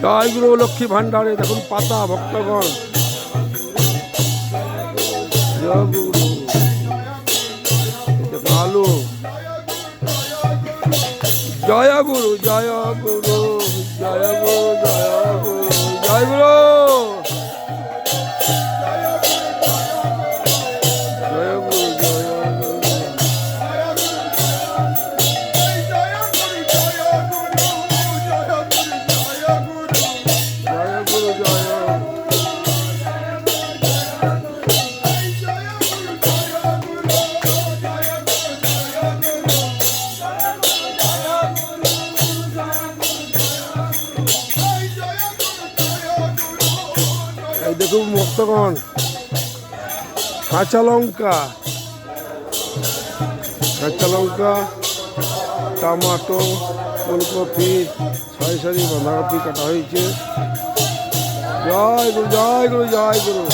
জয় গুরু লক্ষ্মী ভান্ডারে দেখুন পাতা ভক্তগণ। জয় গুরু আলু। জয় গুরু জয় গুরু জয় গুরু জয় গুরু জয় গুরু জয় গুরু দেখুন ভক্তগণ কাঁচা লঙ্কা টমাটো ফুলকপি ছয় সারি বাঁধাকপি কাটা হয়েছে। জয় গুরু জয় গুরু জয় গুরু।